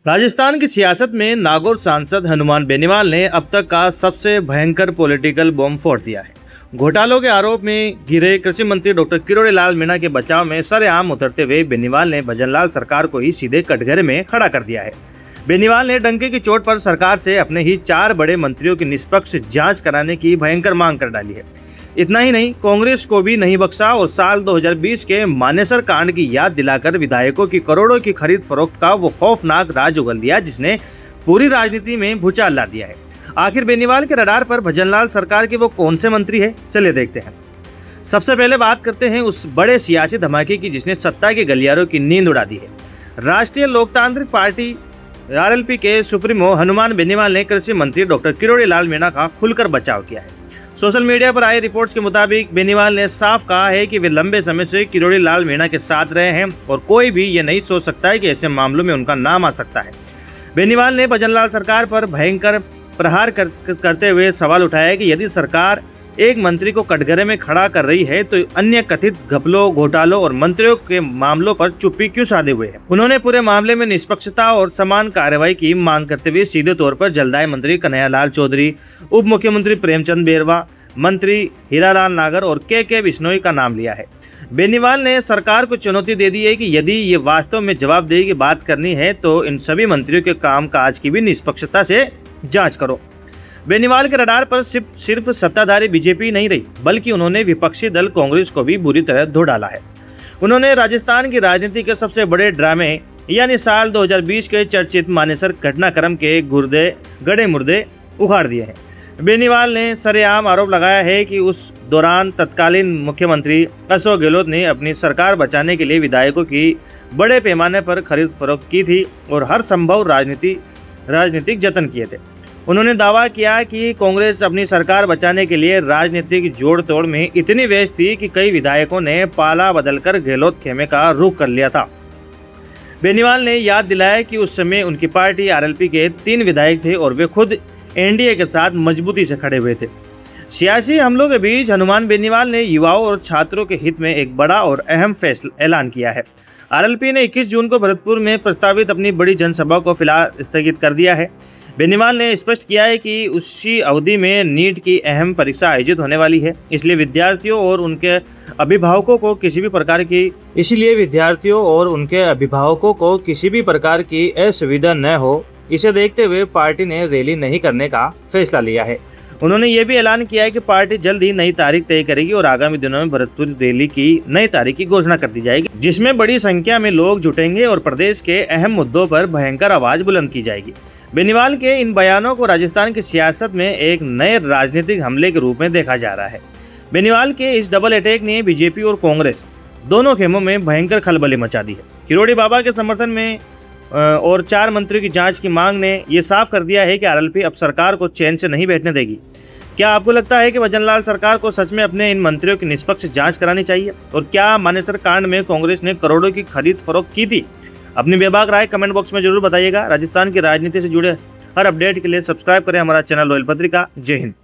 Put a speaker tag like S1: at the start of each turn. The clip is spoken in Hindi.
S1: राजस्थान की सियासत में नागौर सांसद हनुमान बेनीवाल ने अब तक का सबसे भयंकर पॉलिटिकल बॉम्ब फोड़ दिया है। घोटालों के आरोप में घिरे कृषि मंत्री डॉक्टर किरोड़ी लाल मीणा के बचाव में सरेआम उतरते हुए बेनीवाल ने भजनलाल सरकार को ही सीधे कटघरे में खड़ा कर दिया है। बेनीवाल ने डंके की चोट पर सरकार से अपने ही 4 बड़े मंत्रियों की निष्पक्ष जांच कराने की भयंकर मांग कर डाली है। इतना ही नहीं, कांग्रेस को भी नहीं बख्शा और साल 2020 के मानेसर कांड की याद दिलाकर विधायकों की करोड़ों की खरीद फरोख्त का वो खौफनाक राज उगल दिया जिसने पूरी राजनीति में भूचाल ला दिया है। आखिर बेनीवाल के रडार पर भजनलाल सरकार के वो कौन से मंत्री है, चलिए देखते हैं। सबसे पहले बात करते हैं उस बड़े सियासी धमाके की जिसने सत्ता के गलियारों की नींद उड़ा दी है। राष्ट्रीय लोकतांत्रिक पार्टी आरएलपी के सुप्रीमो हनुमान बेनीवाल ने कृषि मंत्री डॉक्टर किरोड़ी लाल मीणा का खुलकर बचाव किया है। सोशल मीडिया पर आई रिपोर्ट्स के मुताबिक बेनीवाल ने साफ कहा है कि वे लंबे समय से किरोड़ी लाल मीणा के साथ रहे हैं और कोई भी ये नहीं सोच सकता है कि ऐसे मामलों में उनका नाम आ सकता है। बेनीवाल ने भजनलाल सरकार पर भयंकर प्रहार करते हुए सवाल उठाया कि यदि सरकार एक मंत्री को कटघरे में खड़ा कर रही है तो अन्य कथित घपलों, घोटालों और मंत्रियों के मामलों पर चुप्पी क्यों साधे हुए है। उन्होंने पूरे मामले में निष्पक्षता और समान कार्रवाई की मांग करते हुए सीधे तौर पर जलदाय मंत्री कन्हैयालाल चौधरी, उप मुख्यमंत्री प्रेमचंद बेरवा, मंत्री हीरालाल नागर और के बिश्नोई का नाम लिया है। बेनीवाल ने सरकार को चुनौती दे दी है कि यदि ये वास्तव में जवाबदेही की बात करनी है तो इन सभी मंत्रियों के कामकाज की भी निष्पक्षता से जांच करो। बेनीवाल के रडार पर सिर्फ सत्ताधारी बीजेपी नहीं रही बल्कि उन्होंने विपक्षी दल कांग्रेस को भी बुरी तरह धो डाला है। उन्होंने राजस्थान की राजनीति के सबसे बड़े ड्रामे यानी साल 2020 के चर्चित मानेसर घटनाक्रम के गड़े मुर्दे उखाड़ दिए हैं। बेनीवाल ने सरेआम आरोप लगाया है कि उस दौरान तत्कालीन मुख्यमंत्री अशोक गहलोत ने अपनी सरकार बचाने के लिए विधायकों की बड़े पैमाने पर खरीद फरोख्त की थी और हर संभव राजनीतिक जतन किए थे। उन्होंने दावा किया कि कांग्रेस अपनी सरकार बचाने के लिए राजनीतिक जोड़ तोड़ में इतनी व्यस्त थी कि कई विधायकों ने पाला बदलकर गहलोत खेमे का रुख कर लिया था। बेनीवाल ने याद दिलाया कि उस समय उनकी पार्टी आरएलपी के 3 विधायक थे और वे खुद एनडीए के साथ मजबूती से खड़े हुए थे। सियासी हमलों के बीच हनुमान बेनीवाल ने युवाओं और छात्रों के हित में एक बड़ा और अहम फैसला ऐलान किया है। आरएलपी ने 21 जून को भरतपुर में प्रस्तावित अपनी बड़ी जनसभा को फिलहाल स्थगित कर दिया है। बेनीवाल ने स्पष्ट किया है कि उसी अवधि में नीट की अहम परीक्षा आयोजित होने वाली है, इसलिए विद्यार्थियों और उनके अभिभावकों को किसी भी प्रकार की असुविधा न हो, इसे देखते हुए पार्टी ने रैली नहीं करने का फैसला लिया है। उन्होंने ये भी ऐलान किया है कि पार्टी जल्द ही नई तारीख तय करेगी और आगामी दिनों में भरतपुर रैली की नई तारीख की घोषणा कर दी जाएगी, जिसमें बड़ी संख्या में लोग जुटेंगे और प्रदेश के अहम मुद्दों पर भयंकर आवाज बुलंद की जाएगी। बेनीवाल के इन बयानों को राजस्थान की सियासत में एक नए राजनीतिक हमले के रूप में देखा जा रहा है। बेनीवाल के इस डबल अटैक ने बीजेपी और कांग्रेस दोनों खेमों में भयंकर खलबली मचा दी है। किरोड़ी बाबा के समर्थन में और 4 मंत्रियों की जांच की मांग ने ये साफ कर दिया है कि आरएलपी अब सरकार को चैन से नहीं बैठने देगी। क्या आपको लगता है कि भजनलाल सरकार को सच में अपने इन मंत्रियों की निष्पक्ष जांच करानी चाहिए? और क्या मानेसर कांड में कांग्रेस ने करोड़ों की खरीद फरोख्त की थी? अपनी बेबाक राय कमेंट बॉक्स में जरूर बताइएगा। राजस्थान की राजनीति से जुड़े हर अपडेट के लिए सब्सक्राइब करें हमारा चैनल रॉयल पत्रिका। जय हिंद।